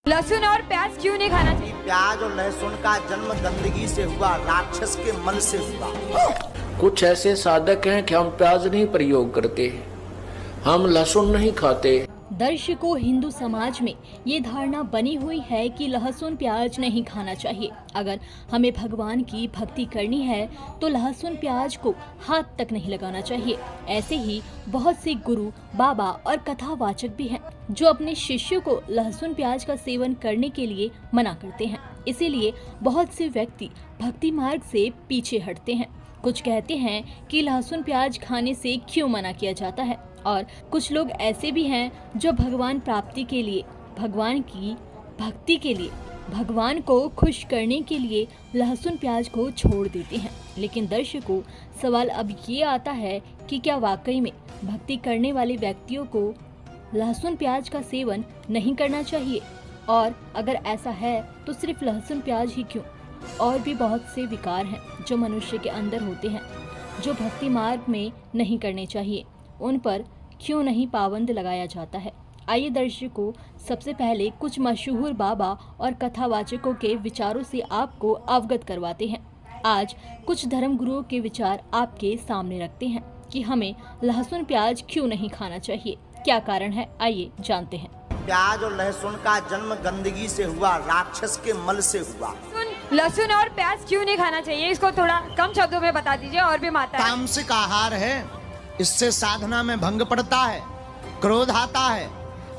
लहसुन और प्याज क्यों नहीं खाना चाहिए? प्याज और लहसुन का जन्म गंदगी से हुआ, राक्षस के मल से हुआ। कुछ ऐसे साधक हैं कि हम प्याज नहीं प्रयोग करते, हम लहसुन नहीं खाते। दर्शकों, हिंदू समाज में ये धारणा बनी हुई है कि लहसुन प्याज नहीं खाना चाहिए। अगर हमें भगवान की भक्ति करनी है तो लहसुन प्याज को हाथ तक नहीं लगाना चाहिए। ऐसे ही बहुत से गुरु, बाबा और कथावाचक भी हैं जो अपने शिष्यों को लहसुन प्याज का सेवन करने के लिए मना करते हैं। इसीलिए बहुत से व्यक्ति भक्ति मार्ग से पीछे हटते हैं। कुछ कहते हैं कि लहसुन प्याज खाने से क्यों मना किया जाता है, और कुछ लोग ऐसे भी हैं जो भगवान प्राप्ति के लिए, भगवान की भक्ति के लिए, भगवान को खुश करने के लिए लहसुन प्याज को छोड़ देते हैं। लेकिन दर्शकों, सवाल अब ये आता है कि क्या वाकई में भक्ति करने वाले व्यक्तियों को लहसुन प्याज का सेवन नहीं करना चाहिए? और अगर ऐसा है तो सिर्फ लहसुन प्याज ही क्यों? और भी बहुत से विकार हैं जो मनुष्य के अंदर होते हैं जो भक्ति मार्ग में नहीं करने चाहिए। उन पर क्यों नहीं पाबंद लगाया जाता है? आइए दर्शकों, सबसे पहले कुछ मशहूर बाबा और कथावाचकों के विचारों से आपको अवगत करवाते हैं। आज कुछ धर्म गुरुओं के विचार आपके सामने रखते हैं कि हमें लहसुन प्याज क्यों नहीं खाना चाहिए, क्या कारण है, आइए जानते हैं। प्याज और लहसुन का जन्म गंदगी से हुआ, राक्षस के मल से हुआ। लहसुन और प्याज क्यों नहीं खाना चाहिए, इसको थोड़ा कम शब्दों में बता दीजिए। और भी माता है। तामसिक आहार है, इससे साधना में भंग पड़ता है, क्रोध आता है,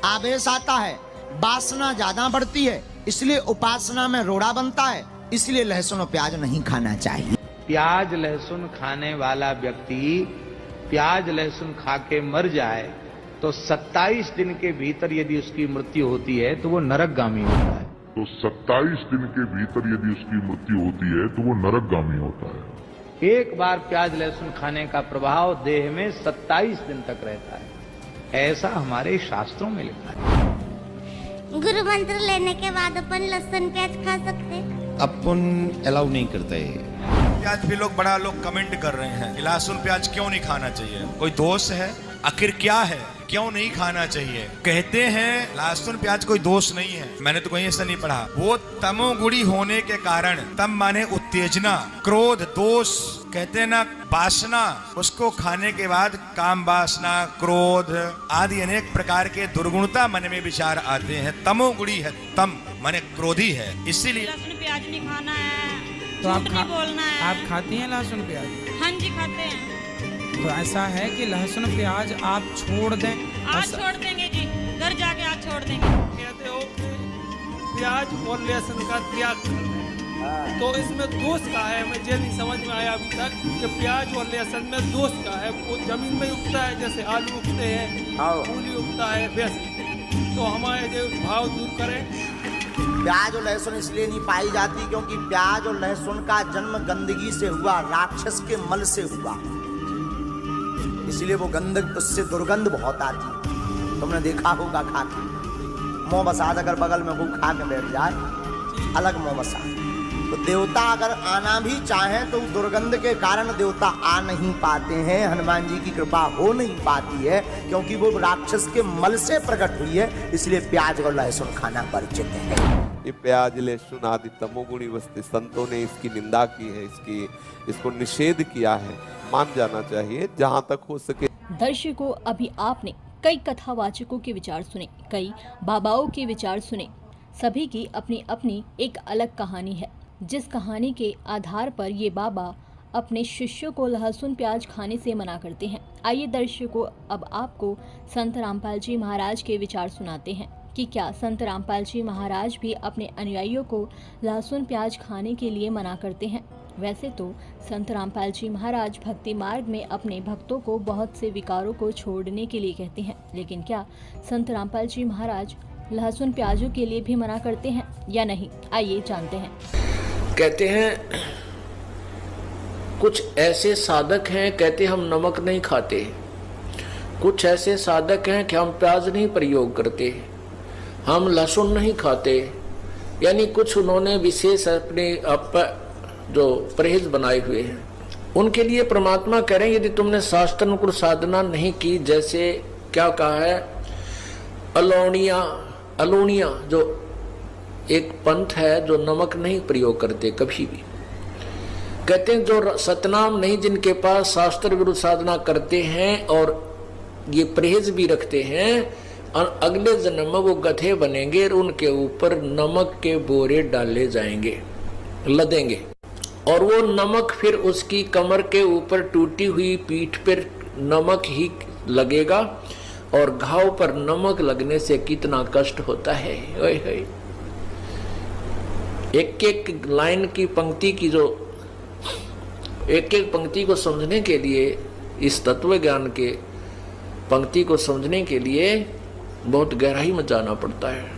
आवेश आता है, वासना ज्यादा बढ़ती है, इसलिए उपासना में रोड़ा बनता है। इसलिए लहसुन और प्याज नहीं खाना चाहिए। प्याज लहसुन खाने वाला व्यक्ति प्याज लहसुन खा के मर जाए तो 27 दिन के भीतर यदि उसकी मृत्यु होती है तो वो नरकगामी होता है। तो 27 दिन के भीतर यदि उसकी मृत्यु होती है तो वो नरकगामी होता है। एक बार प्याज लहसुन खाने का प्रभाव देह में 27 दिन तक रहता है, ऐसा हमारे शास्त्रों में लिखा है। गुरु मंत्र लेने के बाद अपन लहसुन प्याज खा सकते? अपन अलाउ नहीं करता है। प्याज भी बड़ा लोग कमेंट कर रहे हैं कि लहसुन प्याज क्यों नहीं खाना चाहिए, कोई दोष है? आखिर क्या है, क्यों नहीं खाना चाहिए? कहते हैं लहसुन प्याज कोई दोष नहीं है, मैंने तो कहीं ऐसा नहीं पढ़ा। वो तमोगुणी होने के कारण, तम माने उत्तेजना, क्रोध, दोष, कहते हैं ना वासना, उसको खाने के बाद काम वासना, क्रोध आदि अनेक प्रकार के दुर्गुणता मन में विचार आते हैं। तमोगुणी है, तम माने क्रोधी है, इसीलिए लहसुन प्याज नहीं खाना है। तो आप बोलना है। आप खाती हैं लहसुन प्याज? हाँ जी, खाते हैं। तो ऐसा है कि लहसुन प्याज आप छोड़ दें? आज छोड़ देंगे जी, घर जाके आज छोड़ देंगे। कहते हो कि प्याज और लहसुन का त्याग कर दें, तो इसमें दोष का है? मुझे नहीं समझ में आया अभी तक कि प्याज और लहसुन में दोष का है। वो जमीन में उगता है, जैसे आलू उगते हैं, मूली उगता है, वैसे। तो हमारे जो भाव दूर करें। प्याज और लहसुन इसलिए नहीं पाई जाती क्योंकि प्याज और लहसुन का जन्म गंदगी से हुआ, राक्षस के मल से हुआ, इसलिए वो गंदक, उससे दुर्गंध बहुत आती। तुमने देखा होगा खा के, मोह बसात अगर बगल में वो खा के बैठ जाए, अलग मोह बसात। तो देवता अगर आना भी चाहे तो दुर्गंध के कारण देवता आ नहीं पाते हैं, हनुमान जी की कृपा हो नहीं पाती है, क्योंकि वो राक्षस के मल से प्रकट हुई है। इसलिए प्याज और लहसुन खाना वर्जित है। ये प्याज लहसुन आदि तमोगुणी वस्तु, संतों ने इसकी निंदा की है, इसको निषेध किया है, मान जाना चाहिए जहाँ तक हो सके। दर्शकों, अभी आपने कई कथावाचकों के विचार सुने, कई बाबाओं के विचार सुने। सभी की अपनी अपनी एक अलग कहानी है, जिस कहानी के आधार पर ये बाबा अपने शिष्यों को लहसुन प्याज खाने से मना करते हैं। आइए दर्शकों, अब आपको संत रामपाल जी महाराज के विचार सुनाते हैं कि क्या संत रामपाल जी महाराज भी अपने अनुयायियों को लहसुन प्याज खाने के लिए मना करते हैं। वैसे तो संत रामपाल जी महाराज भक्ति मार्ग में अपने भक्तों को बहुत से विकारों को छोड़ने के लिए कहते हैं, लेकिन क्या संत रामपाल जी महाराज लहसुन प्याजों के लिए भी मना करते हैं या नहीं, आइए जानते हैं। कहते हैं कुछ ऐसे साधक हैं, कहते हम नमक नहीं खाते। कुछ ऐसे साधक हैं कि हम प्याज नहीं प्रयोग करते, हम लहसुन नहीं खाते। यानी कुछ उन्होंने विशेष अपने जो परहेज बनाए हुए हैं। उनके लिए परमात्मा कह रहे हैं यदि तुमने शास्त्रानुकूल साधना नहीं की, जैसे क्या कहा है, अलोनिया जो एक पंथ है जो नमक नहीं प्रयोग करते कभी भी। कहते हैं जो सतनाम नहीं जिनके पास शास्त्र विरुद्ध साधना करते हैं और ये परहेज भी रखते हैं, और अगले जन्म में वो गधे बनेंगे और उनके ऊपर नमक के बोरे डाले जाएंगे, लदेंगे, और वो नमक फिर उसकी कमर के ऊपर टूटी हुई पीठ पर नमक ही लगेगा। और घाव पर नमक लगने से कितना कष्ट होता है। एक एक लाइन की पंक्ति की जो एक एक पंक्ति को समझने के लिए, इस तत्व ज्ञान के पंक्ति को समझने के लिए बहुत गहराई में जाना पड़ता है।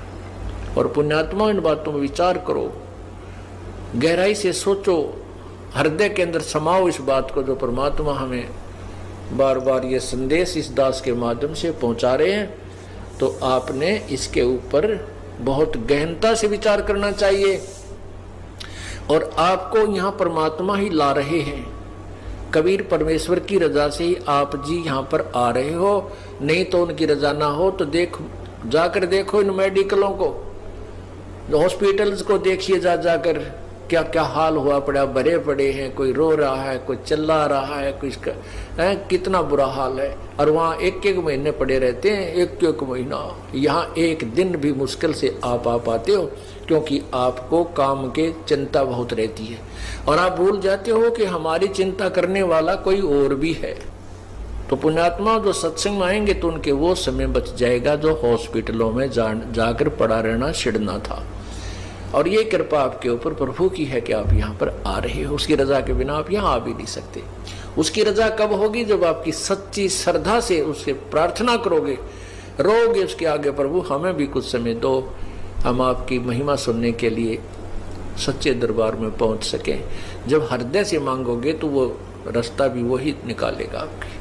और पुण्यात्मा इन बातों में विचार करो, गहराई से सोचो, हृदय के अंदर समाओ इस बात को जो परमात्मा हमें बार बार ये संदेश इस दास के माध्यम से पहुंचा रहे हैं। तो आपने इसके ऊपर बहुत गहनता से विचार करना चाहिए। और आपको यहाँ परमात्मा ही ला रहे हैं, कबीर परमेश्वर की रजा से ही आप जी यहाँ पर आ रहे हो, नहीं तो उनकी रजा ना हो तो जाकर देखो इन मेडिकलों को, हॉस्पिटल्स को देखिए, जाकर क्या क्या हाल हुआ पड़ा, भरे पड़े हैं, कोई रो रहा है, कोई चिल्ला रहा है, कोई कितना बुरा हाल है। और वहाँ एक एक महीने पड़े रहते हैं, एक एक महीना। यहाँ एक दिन भी मुश्किल से आप आ पाते हो, क्योंकि आपको काम के चिंता बहुत रहती है और आप भूल जाते हो कि हमारी चिंता करने वाला कोई और भी है। तो पुण्यात्मा जो सत्संग में आएंगे तो उनके वो समय बच जाएगा जो हॉस्पिटलों में जाकर पड़ा रहना छिड़ना था। और ये कृपा आपके ऊपर प्रभु की है कि आप यहाँ पर आ रहे हो। उसकी रजा के बिना आप यहाँ आ भी नहीं सकते। उसकी रजा कब होगी? जब आपकी सच्ची श्रद्धा से उससे प्रार्थना करोगे, रोगे उसके आगे, प्रभु हमें भी कुछ समय दो, हम आपकी महिमा सुनने के लिए सच्चे दरबार में पहुंच सकें। जब हृदय से मांगोगे तो वो रास्ता भी वही निकालेगा आपके।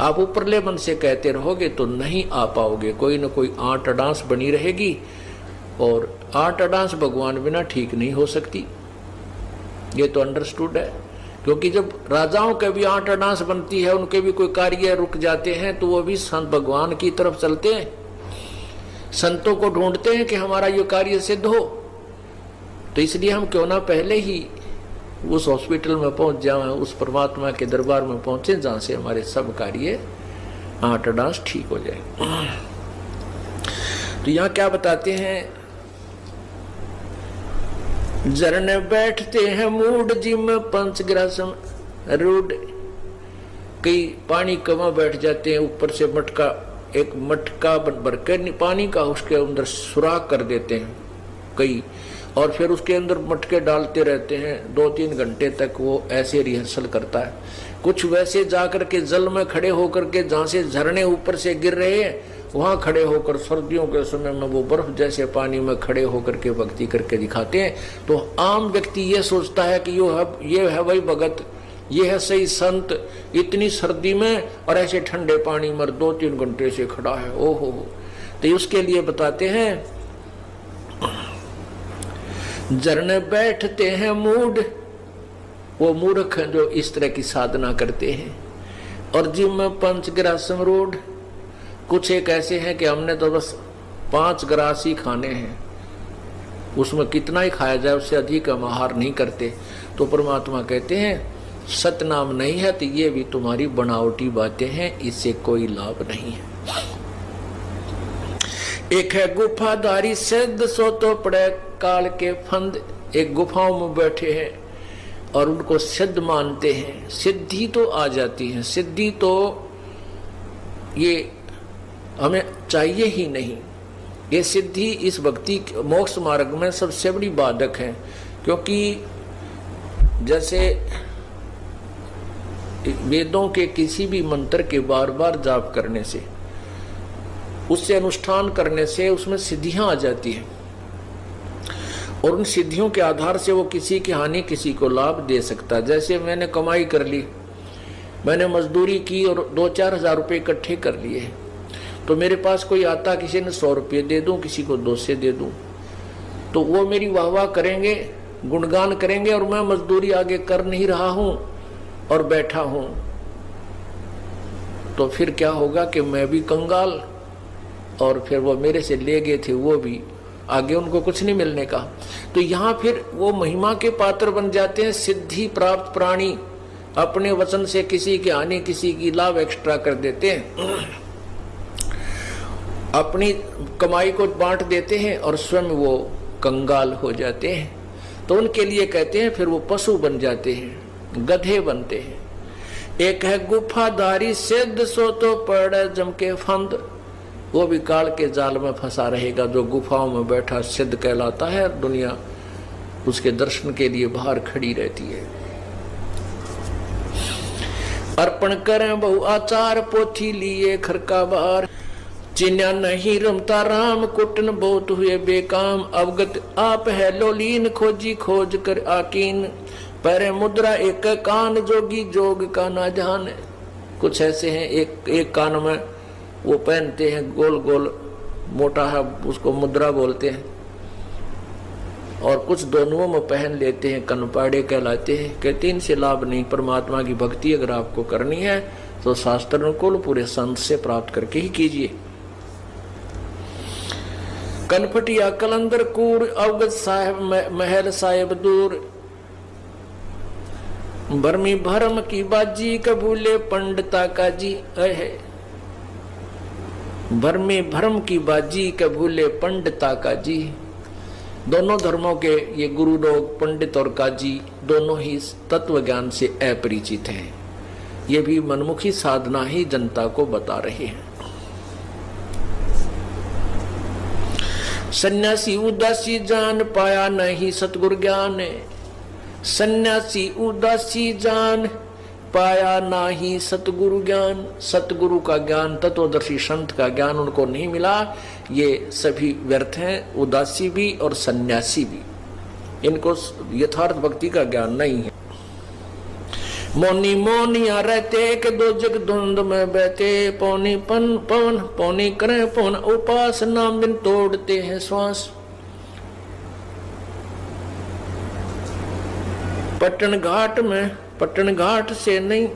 आप ऊपरले मन से कहते रहोगे तो नहीं आ पाओगे, कोई न कोई आंट अडांस बनी रहेगी। और आंट अडांस भगवान बिना ठीक नहीं हो सकती, ये तो अंडरस्टूड है। क्योंकि जब राजाओं के भी आंट अडांस बनती है, उनके भी कोई कार्य रुक जाते हैं, तो वो भी संत भगवान की तरफ चलते हैं, संतों को ढूंढते हैं कि हमारा ये कार्य सिद्ध हो। तो इसलिए हम क्यों ना पहले ही उस हॉस्पिटल में पहुंच जाएं, उस परमात्मा के दरबार में पहुंचे जहां से हमारे सब कार्य आंट अडांस ठीक हो जाए। तो यहाँ क्या बताते हैं, झरने बैठते हैं मूड जिम पंचग्रासम रूड। कई पानी कमा बैठ जाते हैं, ऊपर से एक मटका भर कर पानी का उसके अंदर सुराख कर देते हैं कई, और फिर उसके अंदर मटके डालते रहते हैं 2-3 घंटे तक। वो ऐसे रिहर्सल करता है। कुछ वैसे जाकर के जल में खड़े होकर के, जहाँ से झरने ऊपर से गिर रहे हैं, वहां खड़े होकर सर्दियों के समय में वो बर्फ जैसे पानी में खड़े होकर के भक्ति करके दिखाते हैं। तो आम व्यक्ति ये सोचता है कि ये है वही भगत, ये है सही संत, इतनी सर्दी में और ऐसे ठंडे पानी में 2-3 घंटे से खड़ा है, ओहो। तो उसके लिए बताते हैं, झरने बैठते हैं मूड, वो मूर्ख हैं जो इस तरह की साधना करते हैं। और जिम में पंचग्रासम रोड, कुछ एक ऐसे हैं कि हमने तो बस 5 ग्रास ही खाने हैं, उसमें कितना ही खाया जाए उससे अधिक हम आहार नहीं करते। तो परमात्मा कहते हैं सतनाम नहीं है तो ये भी तुम्हारी बनावटी बातें हैं, इससे कोई लाभ नहीं है। एक है गुफाधारी सिद्ध, सो तो पड़े काल के फंद। एक गुफाओं में बैठे हैं और उनको सिद्ध मानते हैं, सिद्धि तो आ जाती है। सिद्धि तो ये हमें चाहिए ही नहीं। ये सिद्धि इस भक्ति मोक्ष मार्ग में सबसे बड़ी बाधक है। क्योंकि जैसे वेदों के किसी भी मंत्र के बार बार जाप करने से, उससे अनुष्ठान करने से उसमें सिद्धियां आ जाती हैं, और उन सिद्धियों के आधार से वो किसी की हानि किसी को लाभ दे सकता है। जैसे मैंने कमाई कर ली, मैंने मजदूरी की और 2-4 हज़ार रुपये इकट्ठे कर लिए, तो मेरे पास कोई आता, किसी ने 100 रुपये दे दूं, किसी को 200 दे दूं, तो वो मेरी वाह वाह करेंगे, गुणगान करेंगे, और मैं मजदूरी आगे कर नहीं रहा हूं और बैठा हूं। तो फिर क्या होगा कि मैं भी कंगाल, और फिर वो मेरे से ले गए थे वो भी आगे उनको कुछ नहीं मिलने का। तो यहाँ फिर वो महिमा के पात्र बन जाते हैं। सिद्धि प्राप्त प्राणी अपने वचन से किसी के हानि किसी की लाभ एक्स्ट्रा कर देते हैं, अपनी कमाई को बांट देते हैं और स्वयं वो कंगाल हो जाते हैं। तो उनके लिए कहते हैं फिर वो पशु बन जाते हैं, गधे बनते हैं। एक है गुफाधारी सिद्ध सो तो पड़े जम के फंद, वो भी काल के जाल में फंसा रहेगा। जो गुफाओं में बैठा सिद्ध कहलाता है, दुनिया उसके दर्शन के लिए बाहर खड़ी रहती है। अर्पण करें बहु आचार पोथी लिए खरका बार, चिन्या नहीं रमता राम कुटन बहुत हुए बेकाम। अवगत आप है लोलीन खोजी खोज कर आकीन, पैरे मुद्रा एक कान जोगी जोग का ना जान। कुछ ऐसे हैं एक कान में वो पहनते हैं गोल गोल मोटा है, उसको मुद्रा बोलते हैं, और कुछ दोनों में पहन लेते हैं, कनपाड़े कहलाते हैं। कहते इनसे लाभ नहीं। परमात्मा की भक्ति अगर आपको करनी है तो शास्त्र अनुकूल पूरे संत से प्राप्त करके ही कीजिए। कनपटिया कलंदर कूर अवगत साहेब महल साहेब दूर, भरमी भरम की बाजी कबूले पंडिता का जी है। भरमी भरम की बाजी कबूले पंडिता का जी। दोनों धर्मों के ये गुरु लोग पंडित और काजी दोनों ही तत्व ज्ञान से अपरिचित हैं। ये भी मनमुखी साधना ही जनता को बता रहे हैं। सन्यासी उदासी जान पाया नहीं सतगुरु ज्ञान, सन्यासी उदासी जान पाया नाही सतगुरु ज्ञान। सतगुरु का ज्ञान, तत्वदर्शी संत का ज्ञान उनको नहीं मिला। ये सभी व्यर्थ हैं, उदासी भी और सन्यासी भी। इनको यथार्थ भक्ति का ज्ञान नहीं है। मौनी मौनिया रहते के दो जग धुंध में बहते, पौनी पन पवन पौनी करें पवन उपास नाम बिन तोड़ते हैं श्वास। पटन घाट से नहीं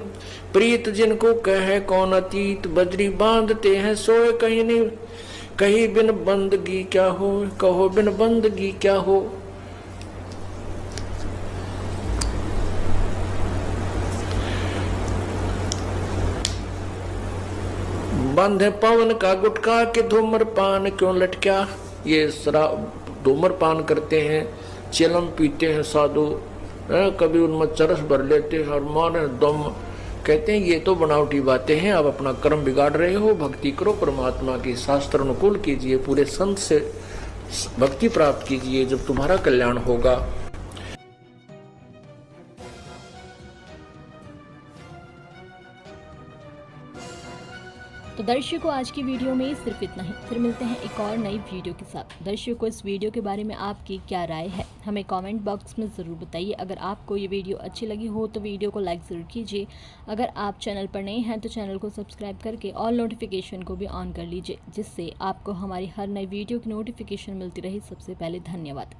प्रीत जिनको कहे कौन अतीत, बजरी बांधते हैं सोए कहीं नहीं, कहीं बिन बंदगी क्या हो, कहो बिन बंदगी क्या हो। बंधे पवन का गुटका के धूम्रपान क्यों लटका। ये धूम्रपान करते हैं, चिलम पीते हैं साधु, कभी उनमें चरस भर लेते हैं और मारे दम। कहते हैं ये तो बनावटी बातें हैं, आप अपना कर्म बिगाड़ रहे हो। भक्ति करो, परमात्मा की शास्त्र अनुकूल कीजिए, पूरे संत से भक्ति प्राप्त कीजिए, जब तुम्हारा कल्याण होगा। तो दर्शकों आज की वीडियो में सिर्फ इतना ही। फिर मिलते हैं एक और नई वीडियो के साथ। दर्शकों इस वीडियो के बारे में आपकी क्या राय है हमें कमेंट बॉक्स में ज़रूर बताइए। अगर आपको ये वीडियो अच्छी लगी हो तो वीडियो को लाइक ज़रूर कीजिए। अगर आप चैनल पर नए हैं तो चैनल को सब्सक्राइब करके ऑल नोटिफिकेशन को भी ऑन कर लीजिए, जिससे आपको हमारी हर नई वीडियो की नोटिफिकेशन मिलती रहे सबसे पहले। धन्यवाद।